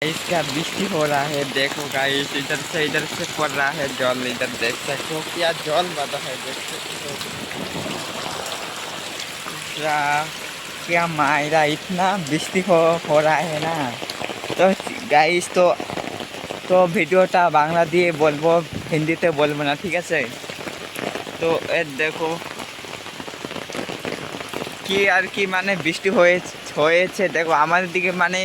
Guys क्या बृष्टि हो रहा है। देखो गाइस इधर से पड़ रहा है जल। इधर देख सकते हो क्या जल बना है। देख सकते हो क्या मायरा इतना बृष्टि हो रहा है ना। तो गाइस तो ভিডিওটা বাংলা দিয়ে বলবো, হিন্দিতে বলবো না, ঠিক আছে। তো দেখো কি আর কি মানে বৃষ্টি হয়েছে। দেখো আমাদের দিকে মানে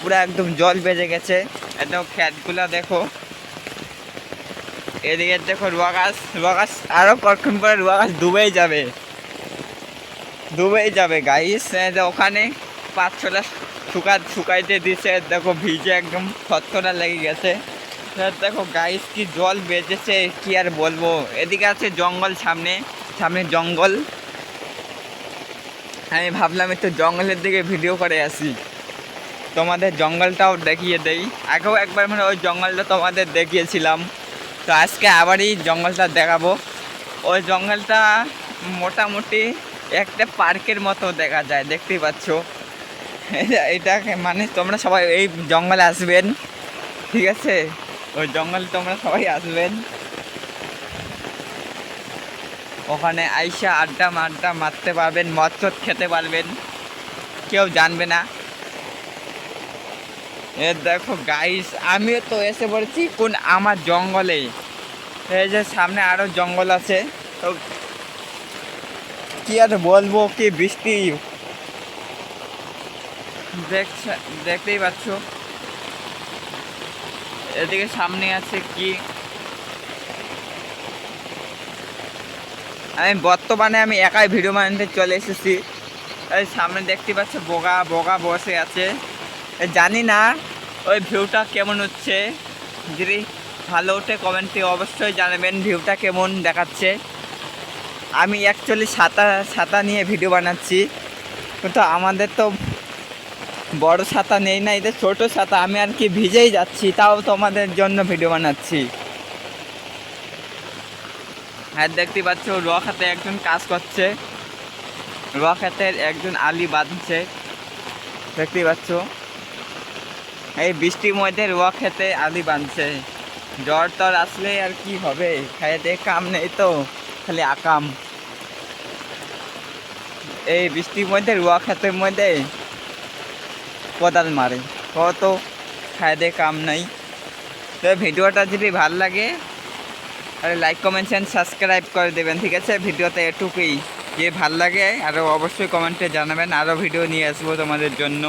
পুরো একদম জল বেজে গেছে। একদম ক্ষেতগুলো দেখো, এদিকে দেখো রুয়া গাছ আরও কতক্ষণ পরে রুয়া গাছ ডুবেই যাবে গাইস। ওখানে 5-6টা শুকাইতে দিছে। দেখো ভিজে একদম থরথরা লেগে গেছে। দেখো গাইস কি জল বেজেছে, কি আর বলবো। এদিকে আছে জঙ্গল, সামনে জঙ্গল। আমি ভাবলাম একটু জঙ্গলের দিকে ভিডিও করে আসি, তোমাদের জঙ্গলটাও দেখিয়ে দেই। আগেও একবার মানে ওই জঙ্গলটা তোমাদের দেখিয়েছিলাম, তো আজকে আবারই জঙ্গলটা দেখাবো। ওই জঙ্গলটা মোটামুটি একটা পার্কের মতো দেখা যায়, দেখতেই পাচ্ছ। এটা মানে তোমরা সবাই এই জঙ্গলে আসবেন, ঠিক আছে। ওই জঙ্গলে তোমরা সবাই আসবেন, ওখানে আইসা আড্ডা মারতে পারবেন, মদ খেতে পারবেন, কেউ জানবে না। দেখো গাইস আমিও তো এসে পড়েছি কোন আমার জঙ্গলে। এই যে সামনে আরও জঙ্গল আছে। তো কি আর বলবো, কি বৃষ্টি দেখতেই পাচ্ছ। এদিকে সামনে আছে কি, বর্তমানে আমি একাই ভিডিও বানাতে চলে এসেছি। এই সামনে দেখতে পাচ্ছ বগা বসে আছে। জানি না ওই ভিউটা কেমন হচ্ছে, যদি ভালো ওঠে কমেন্টে অবশ্যই জানাবেন ভিউটা কেমন দেখাচ্ছে। আমি অ্যাকচুয়ালি ছাতা নিয়ে ভিডিও বানাচ্ছি, কিন্তু আমাদের তো বড় ছাতা নেই না, এদের ছোটো ছাতা। আমি আর কি ভিজেই যাচ্ছি, তাও তোমাদের জন্য ভিডিও বানাচ্ছি। হ্যাঁ দেখতে পাচ্ছ রোয়া খাতে একজন কাজ করছে, রোয়া খাতের একজন আলি বাঁধছে, দেখতেই পাচ্ছ। এই বৃষ্টির মধ্যে রোয়া খেতে আলি বাঁধছে। জ্বর টর আসলে আর কি হবে, খাইতে কাম নেই তো, খালি আকাম। এই বৃষ্টির মধ্যে রোয়া খেতের মধ্যে কোদাল মারে, কত খাইতে কাম নেই। তো ভিডিওটা যদি ভালো লাগে আর লাইক কমেন্ট অ্যান্ড সাবস্ক্রাইব করে দেবেন, ঠিক আছে। ভিডিওতে এটুকুই, যে ভালো লাগে আরও অবশ্যই কমেন্টে জানাবেন, আরও ভিডিও নিয়ে আসবো তোমাদের জন্য।